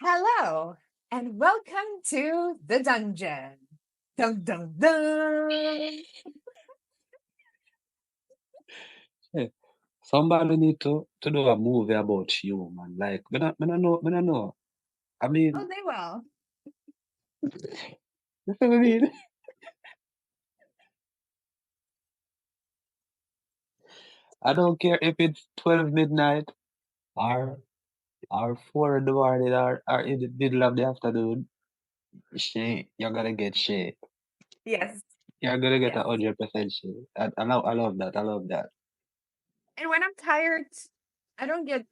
Hello, and welcome to the dungeon. Dun dun dun. Hey, somebody need to do a movie about you, man. Like, me not know. I Oh, mean, they will. you feel what I mean? I don't care if it's 12 midnight or 4 in the morning or in the middle of the afternoon. You're gonna get shit. Yes, You're gonna get yes. 100% shit. I love that. I love that. And when I'm tired, I don't get,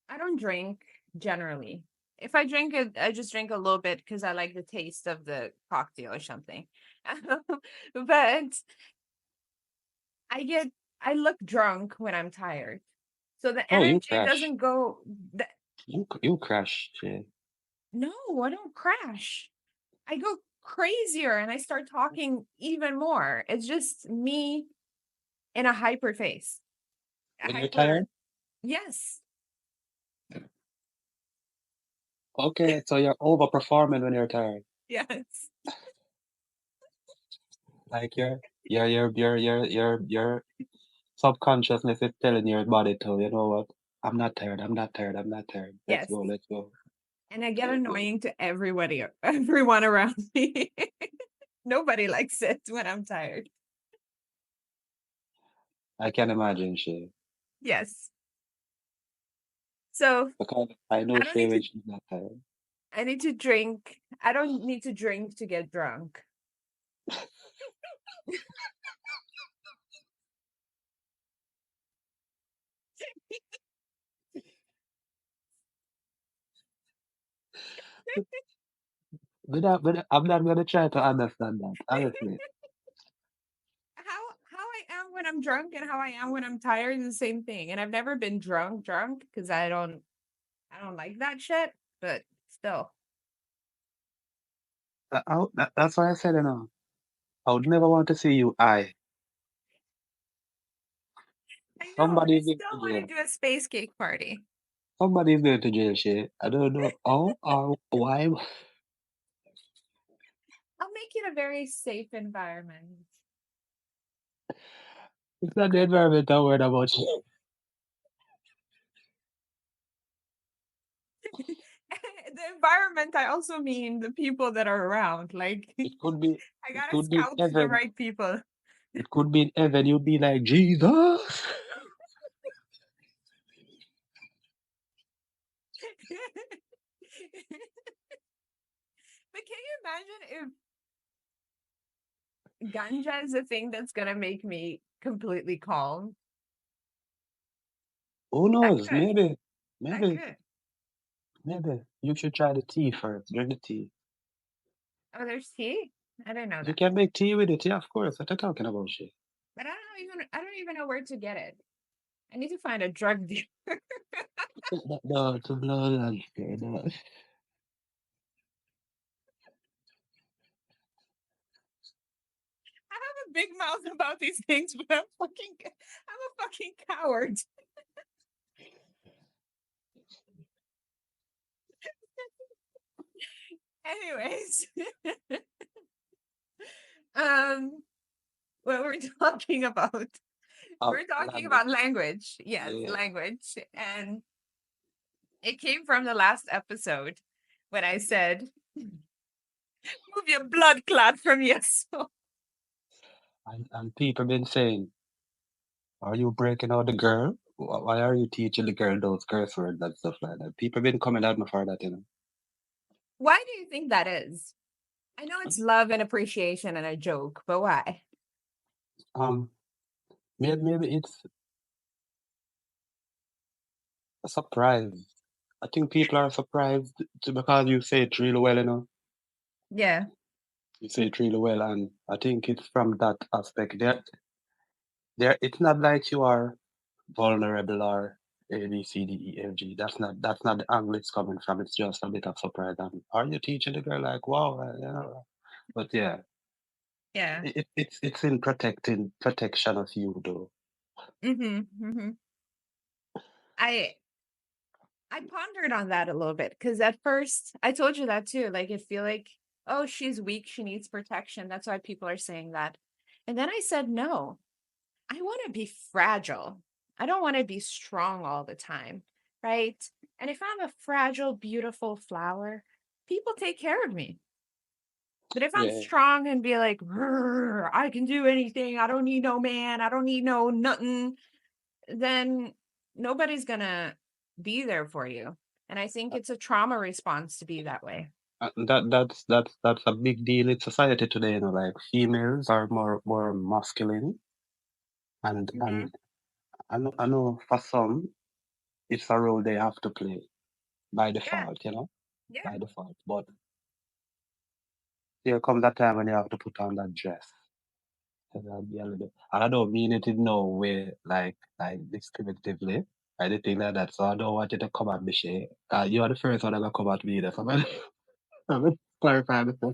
I don't drink generally. If I drink it, I just drink a little bit because I like the taste of the cocktail or something. But I get, I look drunk when I'm tired. So the Oh, you energy crash. doesn't go. You crash shit. No, I don't crash. I go crazier and I start talking even more. It's just me in a hyper face. A When you're hyper, tired? yes, Okay, so you're overperforming when you're tired. yes, Like your subconsciousness is telling your body to, you know what? I'm not tired. I'm not tired. I'm not tired. Let's yes. go. Let's go. And I get annoying to everybody, everyone around me. Nobody likes it when I'm tired. I can imagine she Yes. So because I know I don't she need when to, she's not tired. I need to drink. I don't need to drink to get drunk. I'm not gonna try to understand that. Honestly, How I am when I'm drunk and how I am when I'm tired is the same thing. And I've never been drunk because I don't like that shit, but still. that's why I said, you know, I would never want to see you. I know, and I Somebody's going still to want to jail. do a space cake party. Somebody's going to jail. She. I don't know how or why. I'll make it a very safe environment. It's not the environment I'm worried about. She. The environment, I also mean the people that are around. Like, It could be. I It gotta could be in scout the heaven. right people. It could be in heaven. You'd be like Jesus. But can you imagine if ganja is a thing that's gonna make me completely calm? Who That knows? could. Maybe, That maybe, could. maybe. You should try the tea first. Drink the tea. Oh, there's tea? I didn't know You that. can make tea with it. Yeah, of course. What are you talking about, shit? But I don't even know where to get it. I need to find a drug dealer. No, to blow that shit. No. I have a big mouth about these things, but I'm a fucking coward. Anyways, um, what we're talking about? Oh, We're talking language. about language. Yes, Yeah. language, and it came from the last episode when I said, "Move your blood clot from your soul." And people been saying, are you breaking out the girl? Why are you teaching the girl those curse words and stuff like that? People been coming at me for that, you know. Why do you think that is? I know it's love and appreciation and a joke, but why? Um, maybe it's a surprise. I think people are surprised because you say it really well, you know. Yeah. You say it really well, and I think it's from that aspect. It's not like you are vulnerable or A, B, C, D, E, F, G. That's not the angle it's coming from. It's just a bit of surprise. And are you teaching the girl like wow? You know? But yeah, Yeah. it's in protection of you though. Mm-hmm. Mm-hmm. I I pondered on that a little bit because at first I told you that too. Like, I feel like, oh, she's weak. She needs protection. That's why people are saying that. And then I said, no, I want to be fragile. I don't want to be strong all the time. Right. And if I'm a fragile, beautiful flower, people take care of me. But if I'm Yeah, strong and be like, "Rrr, I can do anything, I don't need no man, I don't need no nothing, then nobody's gonna be there for you. And I think it's a trauma response to be that way. that's a big deal in society today. You know, like females are more masculine, Mhm. and I know for some it's a role they have to play by Yeah, default. You know, yeah. by default. But there comes that time when you have to put on that dress. So that'll be a little bit, and I don't mean it in no way like discriminatively. I did think like that, so I don't want you to come at me, Shay. You are the first one that gonna come at me. That's I'm gonna clarify this. I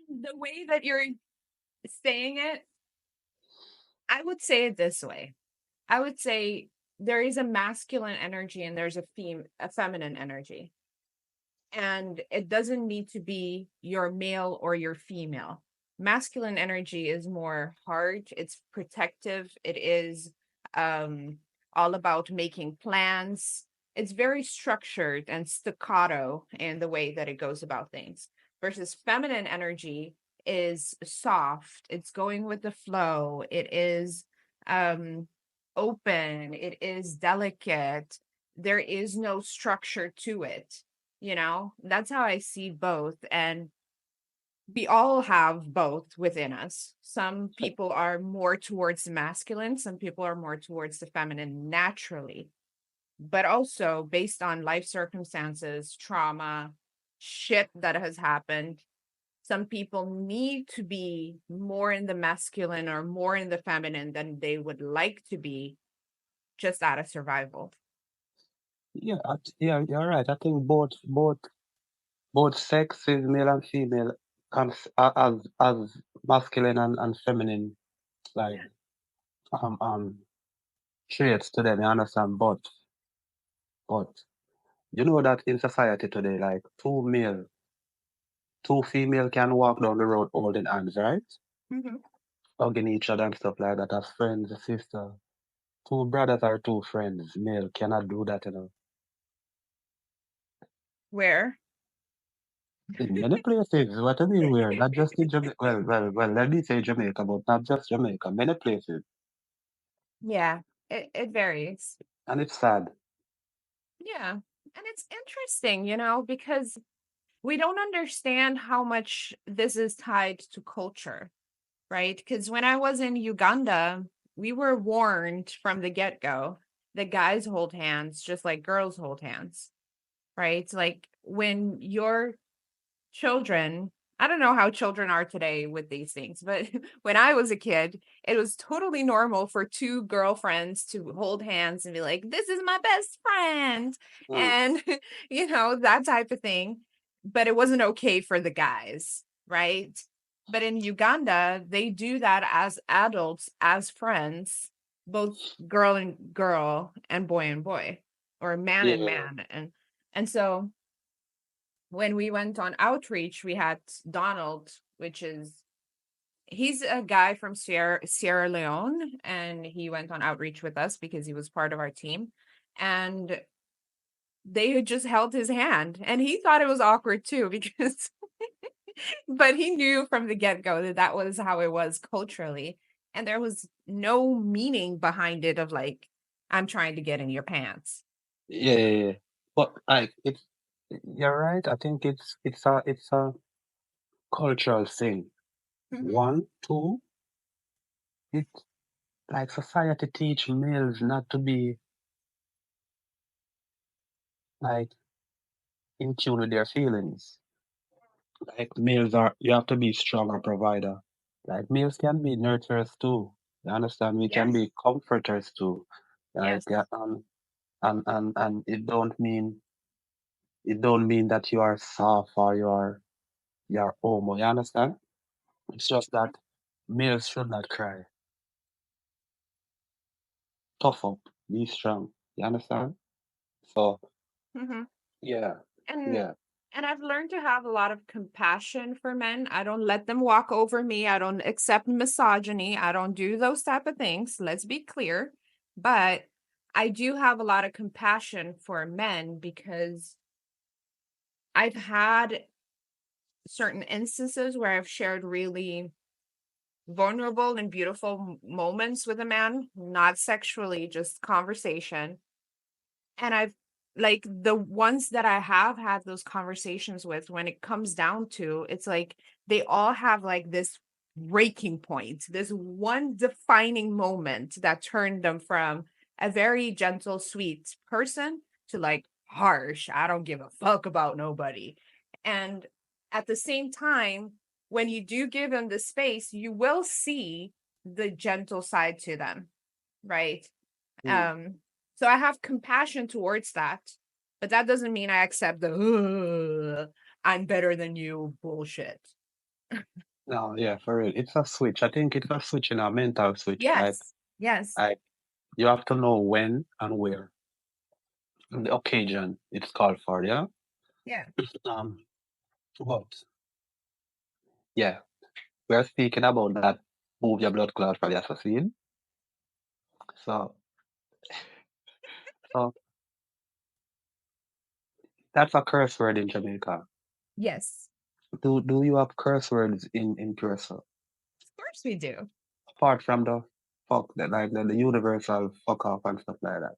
The way that you're saying it, I would say it this way. I would say there is a masculine energy and there's a feminine energy. And it doesn't need to be your male or your female. Masculine energy is more hard, it's protective, it is um all about making plans. It's very structured and staccato in the way that it goes about things. Versus feminine energy is soft, it's going with the flow, it is um open, it is delicate. There is no structure to it, you know. That's how I see both, and we all have both within us. Some people are more towards the masculine, some people are more towards the feminine naturally, but also based on life circumstances, trauma, shit that has happened, some people need to be more in the masculine or more in the feminine than they would like to be, just out of survival. Yeah, yeah, you're right. I think both sexes, male and female, as masculine and feminine, like Yeah. traits to them. You understand? But you know that in society today, like two female can walk down the road holding hands, right? Mhm. Hugging each other and stuff like that as friends, sister. Two brothers or two friends, male cannot do that, you know. Where? In many places, what I mean weird, not just in Jamaica. Well, let me say Jamaica, but not just Jamaica. Many places, Yeah, it varies. and it's sad. Yeah. And it's interesting, because we don't understand how much this is tied to culture, right? Because when I was in Uganda, we were warned from the get go that guys hold hands just like girls hold hands, right? Like when your children, I don't know how children are today with these things, but when I was a kid, it was totally normal for two girlfriends to hold hands and be like, "This is my best friend." Mm. And, that type of thing. But it wasn't okay for the guys, right? But in Uganda, they do that as adults, as friends, both girl and girl and boy, or man and Yeah, man. And so when we went on outreach, we had Donald, he's a guy from Sierra Leone, and he went on outreach with us because he was part of our team. And they had just held his hand, and he thought it was awkward too because, but he knew from the get go that that was how it was culturally, and there was no meaning behind it of like, I'm trying to get in your pants. yeah. But like it's you're right. I think it's a cultural thing. Mhm. One, two, it like society teach males not to be like in tune with their feelings. Like males are, you have to be strong and provider. Like males can be nurturers too. You understand? We can Yes. be comforters too. Like Yes. and it don't mean that you are soft or you're homo. You understand? It's just that males should not cry. tough up, be strong. You understand? So Hmm. yeah, And yeah. and I've learned to have a lot of compassion for men. I don't let them walk over me. I don't accept misogyny. I don't do those type of things. Let's be clear. But I do have a lot of compassion for men because I've had certain instances where I've shared really vulnerable and beautiful moments with a man, not sexually, just conversation. And I've like the ones that I have had those conversations with, when it comes down to, it's like they all have like this breaking point, this one defining moment that turned them from a very gentle, sweet person to like harsh, I don't give a fuck about nobody. And at the same time, when you do give them the space, you will see the gentle side to them, right? Mm. Um, so I have compassion towards that, but that doesn't mean I accept the I'm better than you bullshit. No, yeah, for real. It's a switch. I think it's a switch in a mental switch. Yes. Yes. Like you have to know when and where. And the occasion it's called for, yeah? Yeah. Um, but yeah, we're speaking about that move your blood clot for the assassin. So so that's a curse word in Jamaica. Yes. Do you have curse words in Curaçao? Of course we do. Apart from the fuck that like the universal fuck off and stuff like that.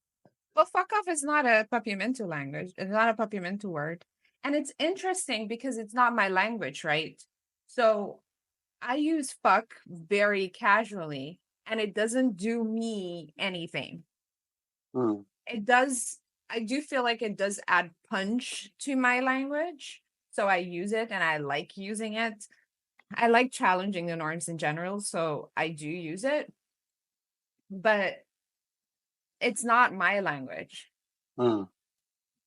Well, fuck off is not a Papiamentu language. It's not a Papiamentu word. And it's interesting because it's not my language, right? So I use fuck very casually and it doesn't do me anything. Mm, It does, I do feel like it does add punch to my language. So I use it and I like using it. I like challenging the norms in general, so I do use it, but it's not my language. mm.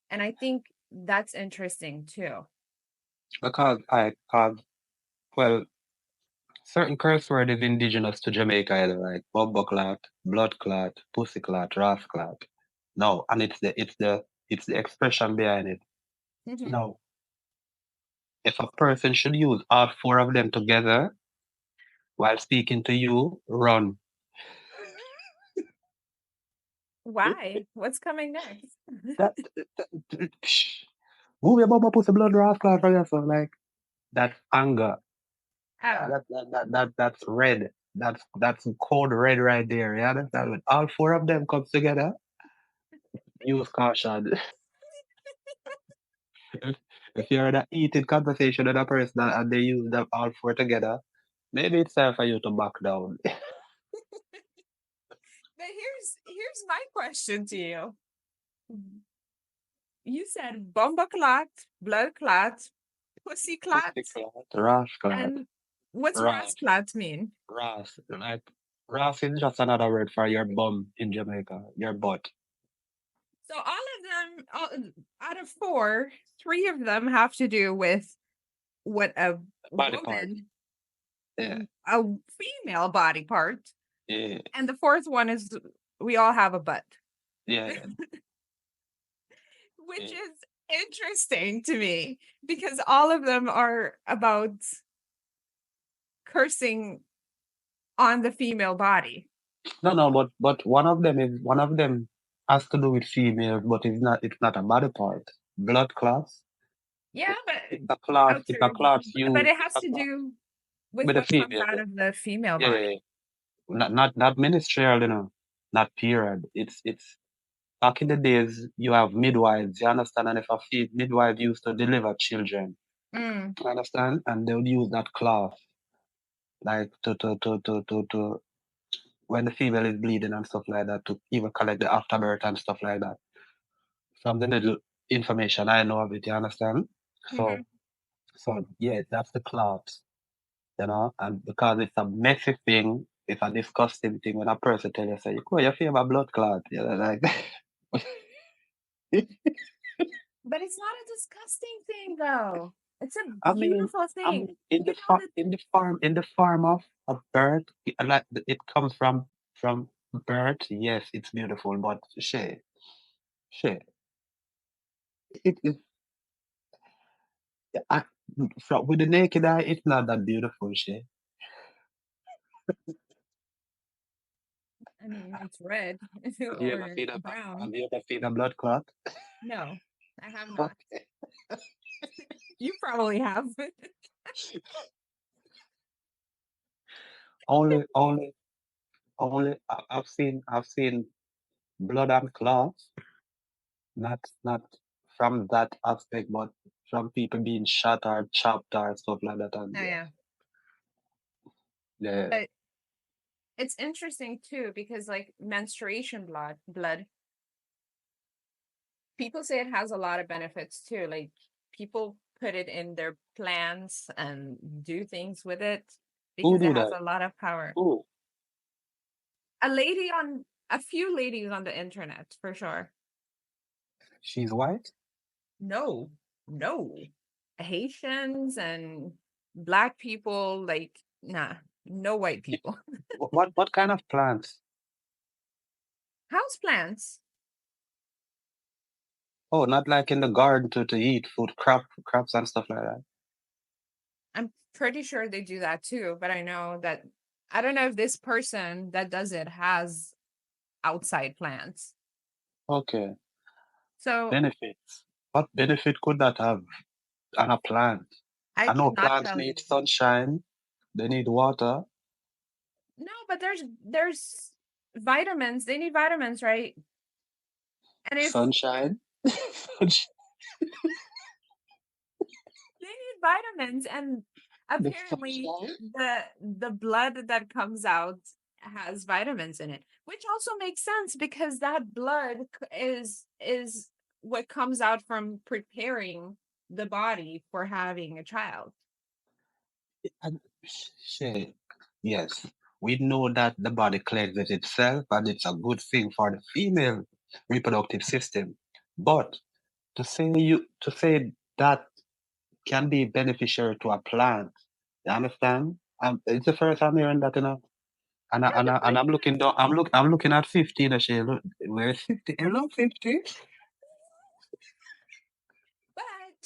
And I think that's interesting too. Because well, certain curse word is indigenous to Jamaica, either like bumbo clot, blood clot, pussy clot, ras clot. No, and it's the expression behind it. Mhm. No, if a person should use all four of them together while speaking to you, run. Why? What's coming next? That move your bumbo pussy blood ras clot for yourself. Like that's anger. Oh, That's red. That's code red right there. You understand? When all four of them comes together, use caution. if, if you're in a heated conversation with a person and they use them all four together, maybe it's time for you to back down. but here's my question to you. You said bomba clot, blood clot, pussy clot, Pussy clot, ras clot, and what's ras, ras clot mean? ras. Like ras is just another word for your bum in Jamaica, your butt, So all of them, out of four, three of them have to do with what a body part. woman, Yeah, a female body part, yeah, and the fourth one is we all have a butt, yeah, which yeah. is interesting to me because all of them are about cursing on the female body. No, no, but one of them has to do with female, but it's not a body part. Blood clots. Yeah, but It's a clot. oh, It's a true. clot But you. it It's has a to clot do with with a what comes female. out of the female Yeah, yeah, body. yeah. Not ministerial, not period. It's back in the days you have midwives, you understand, and if a midwife used to deliver children, Mm, you understand, and they would use that cloth like to when the female is bleeding and stuff like that to even collect the afterbirth and stuff like that. From the little information I know of it, you understand? So mhm. so yeah, that's the cloth. And because it's a messy thing, it's a disgusting thing when a person tell you say, you feel a blood clot. Like But it's not a disgusting thing, though. It's a I mean, beautiful I thing. mean, in You the know farm, that in the farm of a bird, like it comes from bird, yes, it's beautiful, but Shay, it I, with the naked eye, it's not that beautiful, Shay. I mean, it's red Have you ever or seen a brown. have you ever seen a blood clot? No, I have not. Okay. You probably have. Only I've seen blood and clots, not from that aspect, but from people being shot or chopped or stuff like that. And Oh yeah. yeah, But it's interesting too because like menstruation blood, people say it has a lot of benefits too. Like people put it in their plans and do things with it who because it do has that? a lot of power. Who? A few ladies on the internet for sure. She's white? No, no. Haitians and black people, like, nah, no white people. What kind of plants? House plants. Oh, not like in the garden to eat food, crops and stuff like that. I'm pretty sure they do that too, but I don't know if this person that does it has outside plants. Okay. So Benefits. What benefit could that have on a plant? I I know cannot plants tell need you. sunshine, they need water. No, but there's vitamins. They need vitamins, right? And if Sunshine? they need vitamins, and The apparently sunshine? the blood that comes out has vitamins in it, which also makes sense because that blood is what comes out from preparing the body for having a child. And shit. Yes, we know that the body cleanses itself and it's a good thing for the female reproductive system. But to say that can be beneficial to a plant, you understand? It's the first I'm hearing that, you know. And I, Yeah, and, the I, and funny I'm looking down. I'm looking at 50. And she look, where's 50? Hello, 50.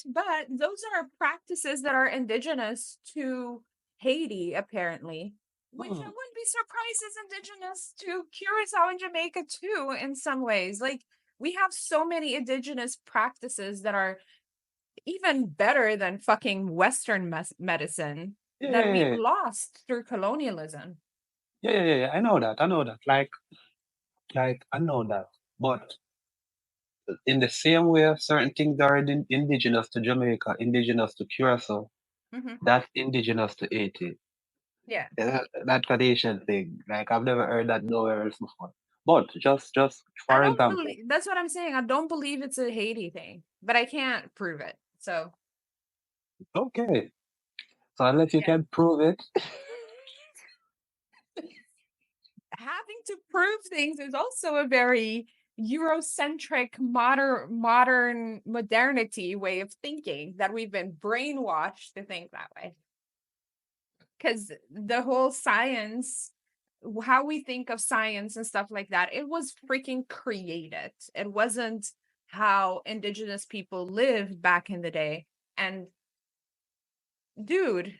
but those are practices that are indigenous to Haiti, apparently, which I Hmm. wouldn't be surprised is indigenous to Curaçao and Jamaica too, in some ways. Like we have so many indigenous practices that are even better than fucking Western medicine Yeah, that yeah, we've yeah, lost through colonialism. yeah, yeah, yeah, yeah. I know that. I know that. Like I know that. But in the same way, certain things are indigenous to Jamaica, indigenous to Curaçao, Hmm. that's indigenous to Haiti. Yeah. That tradition thing, like I've never heard that nowhere else before. But just I for don't example, believe that's what I'm saying. I don't believe it's a Haiti thing, but I can't prove it. So, okay. So unless you yeah. can prove it, Having to prove things is also a very Eurocentric modern modernity way of thinking that we've been brainwashed to think that way. Because the whole science, how we think of science and stuff like that, it was freaking created. It wasn't how indigenous people lived back in the day. And dude,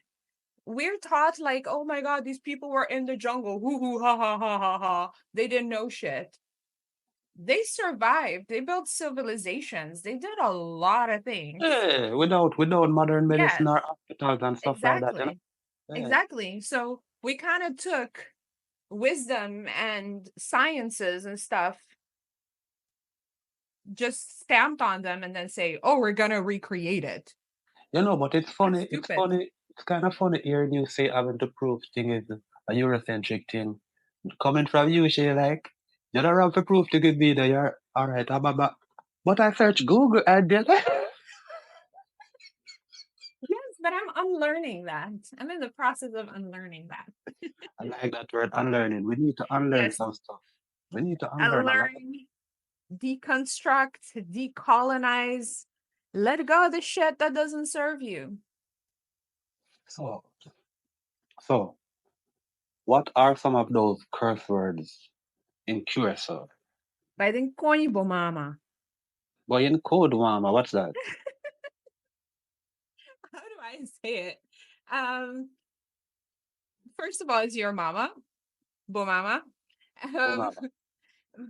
we're taught like, oh my god, these people were in the jungle, hoo hoo ha ha ha ha ha. They didn't know shit. They survived. They built civilizations. They did a lot of things. yeah, without modern medicine Yes, or hospitals and stuff like that, you know. exactly. Yeah. Exactly. So we kind of took wisdom and sciences and stuff, just stamped on them and then say, oh, we're going to recreate it. You know, but it's That's funny, stupid. it's kind of funny hearing you say having to prove thing is a Eurocentric thing. Coming from you, she like, you don't have to prove to give me that you're alright, but I search Google and then Yes, but I'm unlearning that. I'm in the process of unlearning that. I like that word unlearning. We need to unlearn Yes, some stuff. We need to unlearn a lot. unlearn, deconstruct, decolonize, let go of the shit that doesn't serve you. So, so what are some of those curse words in Curaçao? By the Koni Bomama. Boy, in code, mama, what's that? How do I say it? Um, First of all, it's your mama, Bomama. Oh, Um, mama.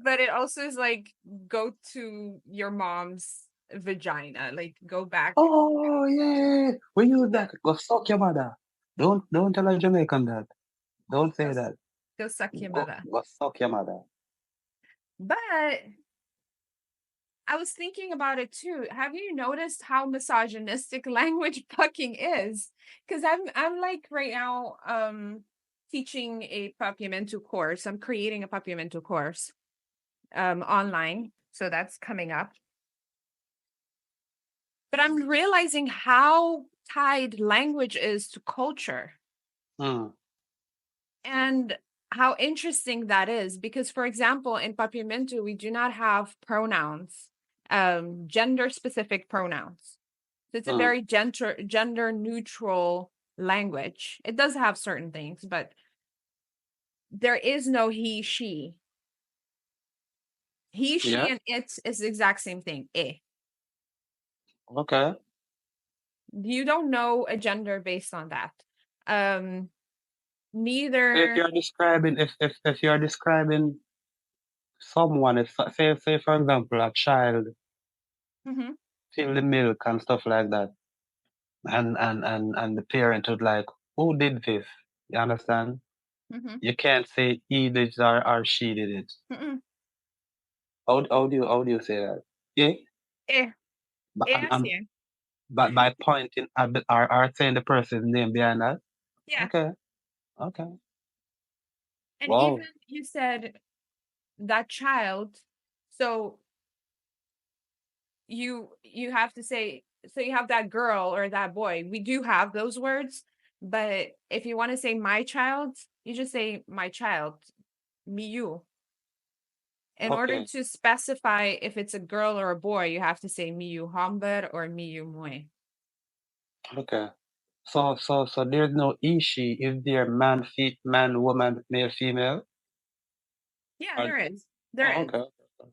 but it also is like go to your mom's vagina, like go back. Oh, yeah. We use that. Go suck your mother. Don't tell a Jamaican that. Don't Go, say that. go suck your Go, mother. go suck your mother. But I was thinking about it too. Have you noticed how misogynistic language fucking is? Because I'm like right now teaching a Papiamentu course. I'm creating a Papiamentu course online. So that's coming up. But I'm realizing how tied language is to culture Mm, and how interesting that is. Because, for example, in Papiamentu, we do not have pronouns, gender specific pronouns. So it's a mm. very gender neutral language. It does have certain things, but there is no he, she. He, she, Yeah. and it is the exact same thing. Eh. Okay. You don't know a gender based on that. Um, So if neither. you're describing, if you're describing someone, if say for example a child Mhm, fill the milk and stuff like that, and the parent would like, who did this? You understand? mhm, You can't say he did it or she did it. mm-mm. How do you say that? Yeah, Eh, but así es. but by pointing at or saying the person's name behind that. Yeah. Okay, okay. And even Wow. you said that child, so you have to say, so you have that girl or that boy. We do have those words, but if you want to say my child, you just say my child, me, you. In order Okay, to specify if it's a girl or a boy, you have to say me, you hamber or me, you mue. okay. So there's no he, she. Is there man, woman, male, female? Yeah, Or, there is. There oh, is. okay.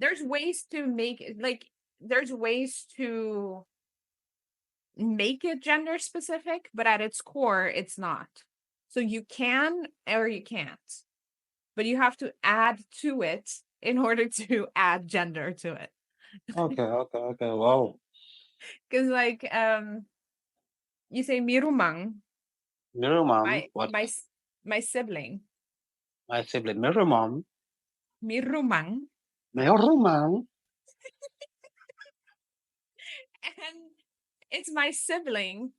There's ways to make it like there's ways to make it gender specific, but at its core, it's not. So you can or you can't, but you have to add to it in order to add gender to it. Okay. Wow. Because like you say mirumang, Mirror mom. my What? my my sibling, My sibling. Mirror mom. mirumang, Mirror mom. and it's my sibling.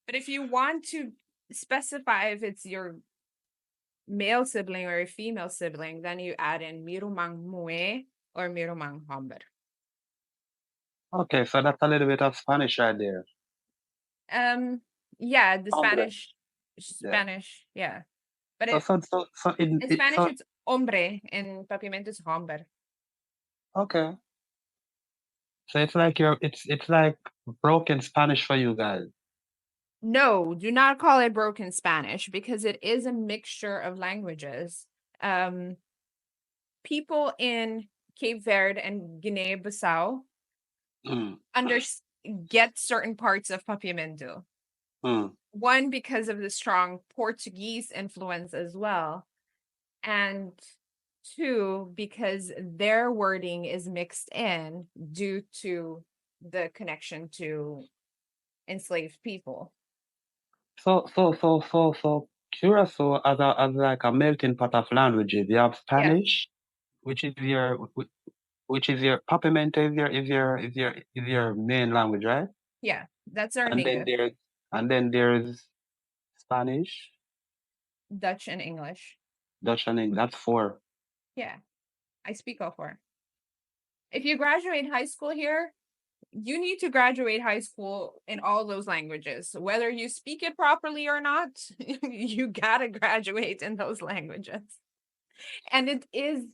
But if you want to specify if it's your male sibling or a female sibling, then you add in mirumang mue or mirumang homber. Okay, so that's a little bit of Spanish right there. Um, yeah, the Hombre. Yeah. Spanish, yeah. But So it so so so in it Spanish so it's hombre, in Papiamento it's hombre. okay. So it's like it's like broken Spanish for you guys. No, do not call it broken Spanish because it is a mixture of languages. Um, People in Cape Verde and Guinea-Bissau Mm, under get certain parts of Papiamento. mm. One, because of the strong Portuguese influence as well, and two, because their wording is mixed in due to the connection to enslaved people. So Curacao as like a melting pot of languages. You have Yeah, Spanish, which is your which is your Papiamento is your main language, right? yeah, that's our And then native, there's Spanish, Dutch and English. Dutch, and English. That's four. Yeah, I speak all four. If you graduate high school here, you need to graduate high school in all those languages. Whether you speak it properly or not, you gotta graduate in those languages. And it is,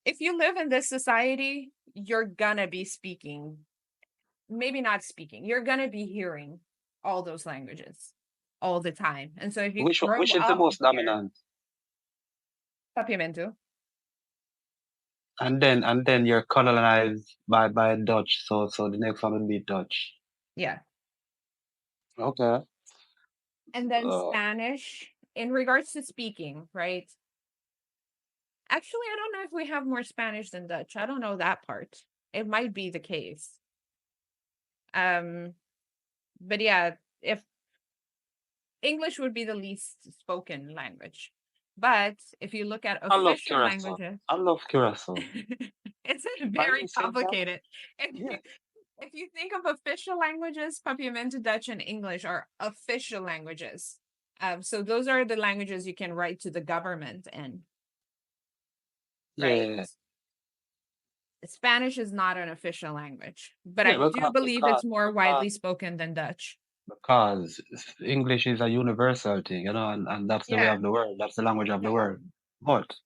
if you live in this society, you're gonna be speaking, maybe not speaking, you're gonna be hearing all those languages all the time. And so if you grow Which is the up most here, dominant? Papiamento, and then you're colonized by Dutch, so the next one would be Dutch. Yeah. Okay. And then Uh, Spanish in regards to speaking, right? Actually, I don't know if we have more Spanish than Dutch. I don't know that part. It might be the case. Um, but yeah, if English would be the least spoken language. But if you look at I love official Curaçao. languages, I love Curaçao. it's Are very you saying that? complicated. If Yeah. you if you think of official languages, Papiamentu, Dutch, and English are official languages. So those are the languages you can write to the government in, right? Yeah. Spanish is not an official language, but Yeah, I do believe it's more widely because spoken than Dutch. because English is a universal thing, and that's the way Yeah. of the world. That's the language of the Yeah. world. But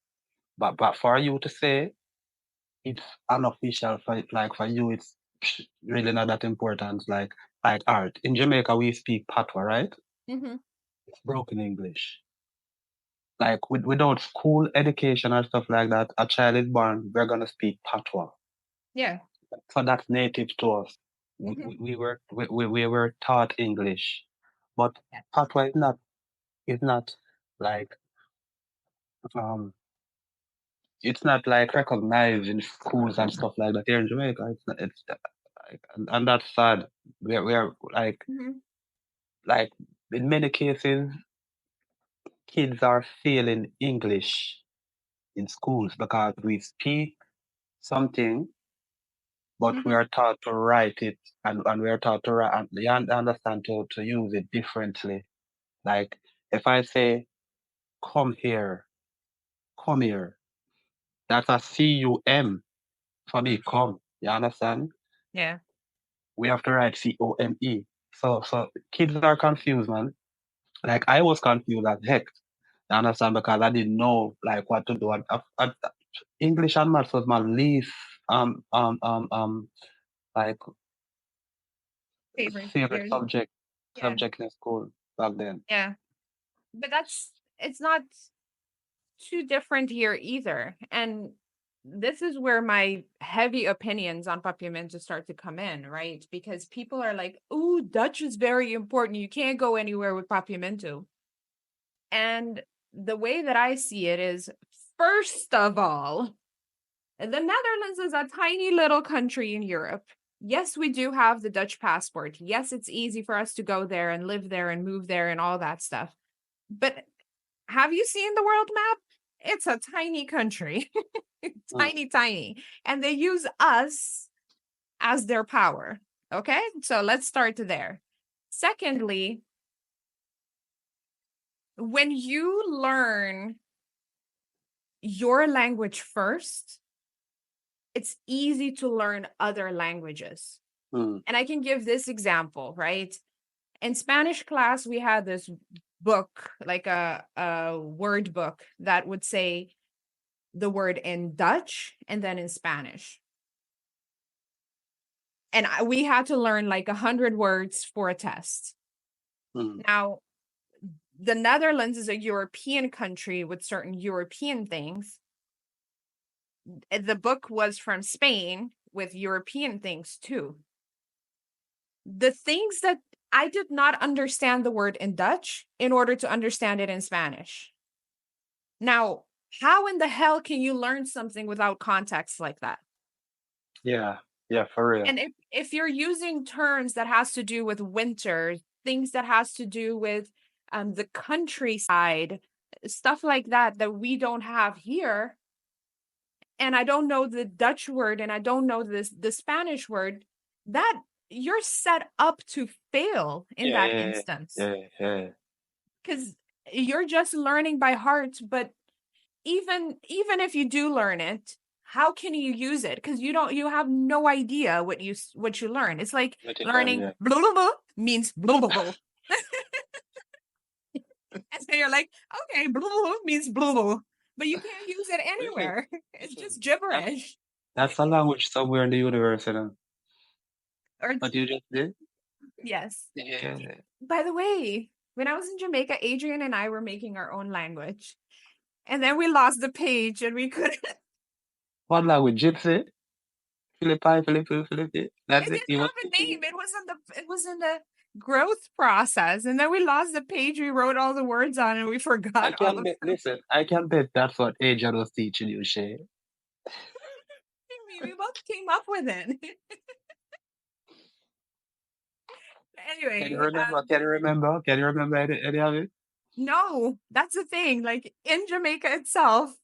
but for you to say it's unofficial for you, it's really not that important. Like art in Jamaica, we speak Patwah, right? Hmm. It's broken English. Like without school education and stuff like that, a child is born, we're gonna speak Patwah. Yeah. So that's native to us. Hmm. We were taught English, but Patwah is not like um it's not like recognized in schools and stuff like that here in Jamaica. It's not, it's like, and that's sad. We're Hmm. like in many cases, kids are failing English in schools because we speak something, but we Hmm. are taught to write it, and we are taught to write and you understand to use it differently. Like if I say come here, come here, that's a cum for me, come. You understand? Yeah. We have to write COME. So kids are confused, man. Like I was confused as heck. You understand? Because I didn't know like what to do. English and maths was my least like Favorite. favorite There's yeah. subject in school back then. Yeah. But it's not too different here either. And this is where my heavy opinions on Papiamento start to come in, right? Because people are like, "Oh, Dutch is very important. You can't go anywhere with Papiamento." And the way that I see it is, first of all, the Netherlands is a tiny little country in Europe. Yes, we do have the Dutch passport. Yes, it's easy for us to go there and live there and move there and all that stuff. But have you seen the world map? It's a tiny country, Mm, tiny, tiny. And they use us as their power. Okay, so let's start there. Secondly, when you learn your language first, it's easy to learn other languages. mm, And I can give this example, right? In Spanish class, we had this book, like a word book that would say the word in Dutch and then in Spanish. And we had to learn like 100 words for a test. mm, Now, the Netherlands is a European country with certain European things. The book was from Spain with European things too. The things that I did not understand the word in Dutch in order to understand it in Spanish. Now, how in the hell can you learn something without context like that? yeah, yeah, for real. And if you're using terms that has to do with winter, things that has to do with the countryside, stuff like that that we don't have here, and I don't know the Dutch word and I don't know the Spanish word, that you're set up to fail in Yeah, that yeah, instance yeah, yeah. because you're just learning by heart. But even if you do learn it, how can you use it? Because you have no idea what you learn. It's like Let it learn, learning yeah. blah, blah, blah means blah, blah, blah. And so you're like, okay, blah, blah, blah means blah, blah, but you can't use it Listen, anywhere. It's listen. just gibberish. That's a language somewhere in the universe, Or What you just did? yes. Yeah. By the way, when I was in Jamaica, Adrian and I were making our own language. And then we lost the page and we couldn't What language? Gypsy? Philippi, Philippi, Philippi. That's It it. didn't He was have a speaking. name. It was in the growth process. And then we lost the page we wrote all the words on and we I forgot all can of bet. them. Listen, I can bet that's what Adrian was teaching you, Shay. We both came up with it. Can you Anyway, remember? Can you remember? Can you remember any of it? no, that's the thing. Like in Jamaica itself,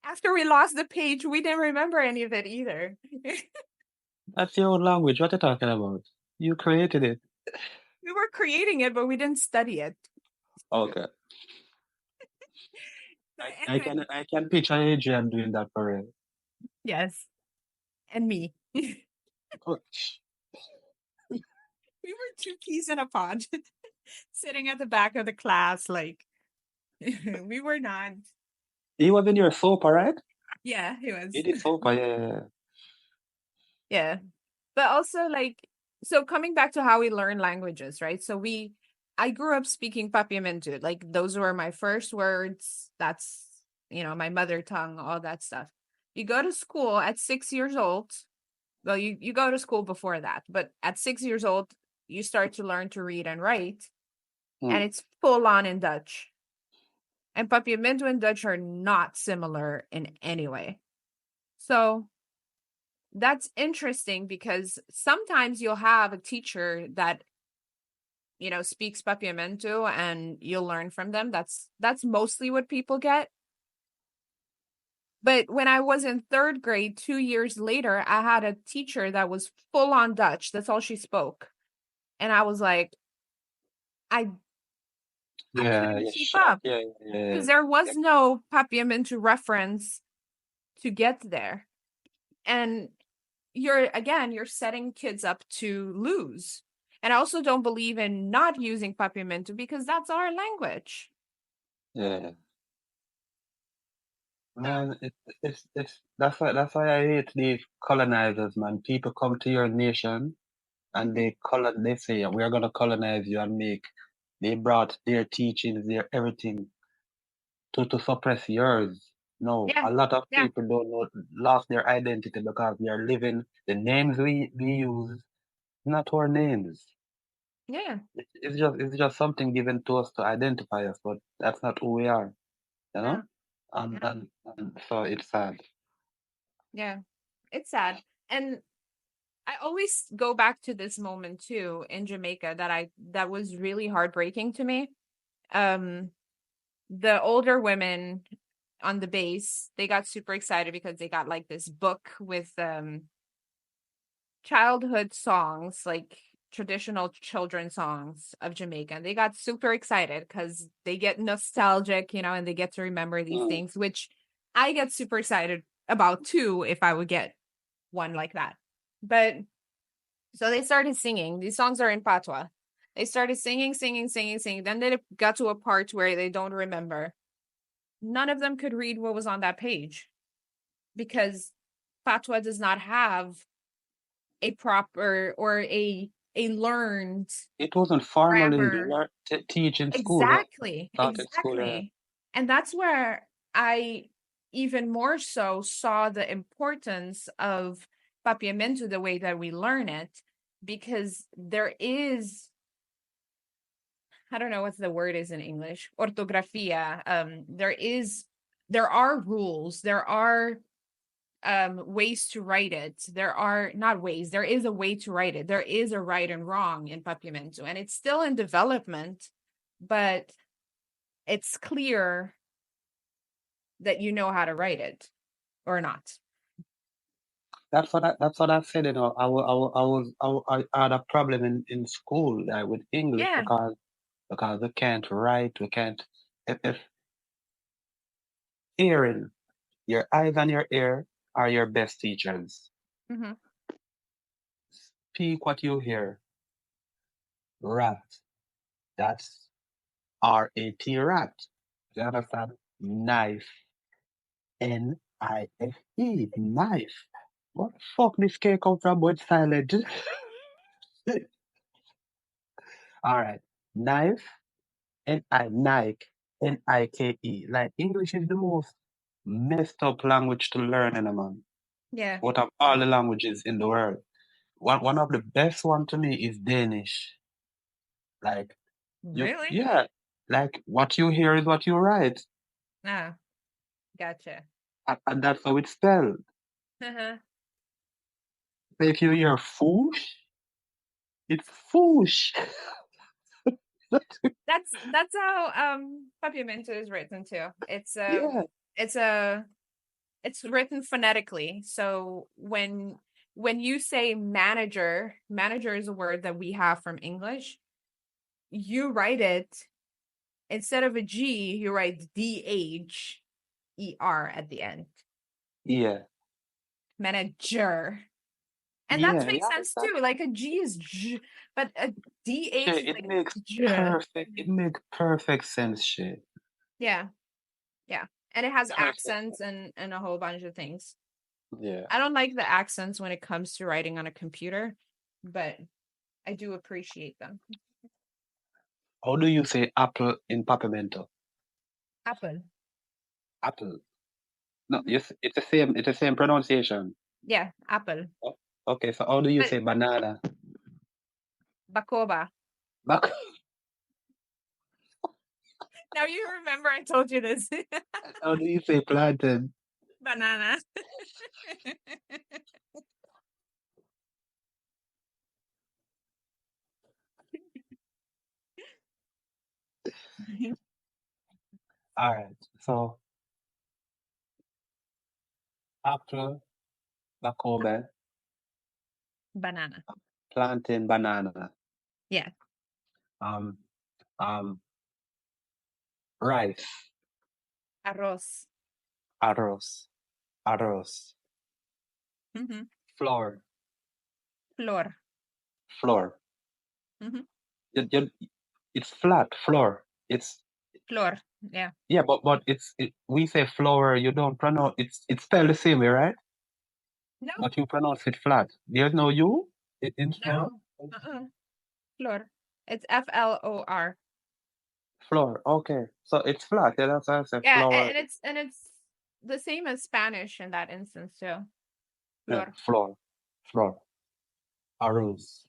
after we lost the page, we didn't remember any of it either. That's your own language. What are you talking about? You created it. We were creating it, but we didn't study it. Okay. So I anyway, I can picture Adrian doing that for real. yes, and me. Oh, We were two peas in a pod, sitting at the back of the class, like we were not. he was in your soap, right? Yeah, he He was. did soap, yeah. Yeah, but also like so coming back to how we learn languages, right? I grew up speaking Papiamentu, like those were my first words. That's my mother tongue, all that stuff. You go to school at 6 years old. Well, you go to school before that, but at 6 years old, you start to learn to read and write, Hmm. and it's full on in Dutch. And Papiamentu and Dutch are not similar in any way. So that's interesting because sometimes you'll have a teacher that speaks Papiamentu and you'll learn from them. That's mostly what people get. But when I was in third grade, 2 years later, I had a teacher that was full on Dutch. That's all she spoke. And I was like, I I Yeah, couldn't yeah, keep shocked. up Yeah, yeah, because there yeah. was no Papiamentu reference to get there. And you're setting kids up to lose. And I also don't believe in not using Papiamentu because that's our language. Yeah. So, Man, it's that's why I hate these colonizers, man. People come to your nation and mhm. they say we are gonna colonize you and make they brought their teachings, their everything to suppress yours. No, Yeah, a lot of yeah, people don't know lost their identity because we are living the names we use, not our names. yeah, It's just something given to us to identify us, but that's not who we are, you yeah, know? And yeah, and so it's sad. yeah. It's sad. And I always go back to this moment too in Jamaica that was really heartbreaking to me. Um, the older women on the base, they got super excited because they got like this book with childhood songs, like traditional children songs of Jamaica. They got super excited because they get nostalgic, and they get to remember these Mm, things, which I get super excited about too if I would get one like that. But so they started singing. These songs are in Patwah. They started singing, singing, singing, singing. Then they got to a part where they don't remember. None of them could read what was on that page because Patwah does not have a proper or a learned it wasn't formal in grammar. teach in school, yeah. Exactly, Taught in school, yeah. exactly. And that's where I even more so saw the importance of Papiamentu the way that we learn it, because there is, I don't know what the word is in English, ortografía. There are rules, there are ways to write it. There are not ways, there is a way to write it. There is a right and wrong in Papiamento, and it's still in development, but it's clear that you know how to write it or not. That's what I said, I had a problem in school with English Yeah. because we can't write, we can't if hearing, your eyes and your ear are your best teachers. Hmm. Speak what you hear. Rat. That's RAT rat. Do you understand? Knife. NIFE. Knife. What the fuck this K come from? What's silent? Alright. Knife. Nike. Nike. Like English is the most messed up language to learn in a man. Yeah. out of all the languages in the world. One of the best one to me is Danish. Like Really? yeah, like what you hear is what you write, Ah, gotcha. and that's how it's spelled. Uh-huh. So if you hear foosh, it's foosh. That's how Papiamentu is written too. Yeah, It's a it's written phonetically. So when you say manager, manager is a word that we have from English. You write it instead of a G, you write DHER at the end. yeah, Manager. And that yeah, makes yeah. sense too. Like a G is J, but a Shay, DH is it like makes J. perfect. It makes perfect sense, Shay. Yeah, yeah. And it has Perfect. accents and a whole bunch of things. Yeah. I don't like the accents when it comes to writing on a computer, but I do appreciate them. How do you say apple in Papiamento? Apple. Apple. No, Mhm. yes, it's the same. It's the same pronunciation. Yeah, apple. Oh, okay, so how do you But say banana? bacoba. Back. Now you remember I told you this. And how do you say plantain? Banana. All right. So apple, bacobe, Banana. plantain, banana. Yeah. Um, um, rice, Arroz. arroz, arroz, Hmm. flour, Flor. flour. Hmm. You, it's flat, flour. It's Flor. Yeah. yeah, but we say flour. You don't pronounce it's spelled the same way, right? No, But you pronounce it flat. There's no U in flour. no. Uh-uh. Flor. It's FLOR. Flour. Okay, so it's flat. Yeah, that's why I said Yeah, flour. and it's the same as Spanish in that instance too. Yeah, Flor. flour, flour, arroz,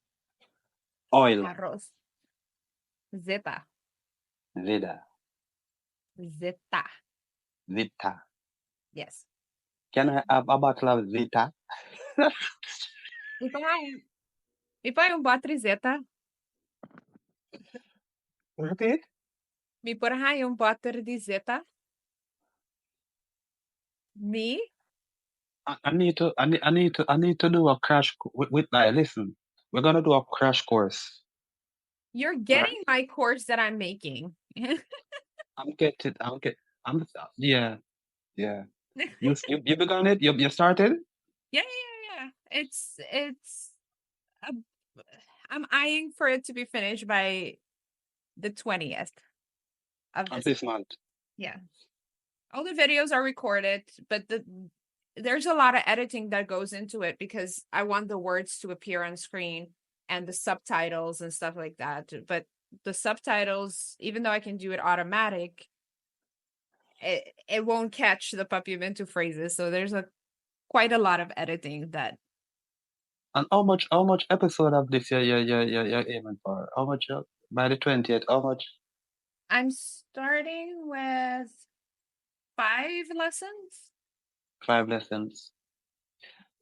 oil, Arroz. Zeta. vida, Zeta. vita. Yes. Can I have a bottle of vita? Mi pa mi pa yung battery Zeta. Repeat. Mi porha yung butter di Zeta. Mi. I need to. I need to do a crash with like. Listen, we're gonna do a crash course, You're right? getting my course that I'm making. Yeah, I'm getting. I'm get. I'm. Yeah. Yeah. You begun it. You started. yeah, yeah. It's a, I'm eyeing for it to be finished by the 20th of Of this this month. month. Yeah. All the videos are recorded, but there's a lot of editing that goes into it because I want the words to appear on screen and the subtitles and stuff like that. But the subtitles, even though I can do it automatic, it won't catch the Papiamentu phrases. So there's a quite a lot of editing that And how much episode of this you're aiming for? How much by the 20th? How much? I'm starting with 5 lessons. 5 lessons.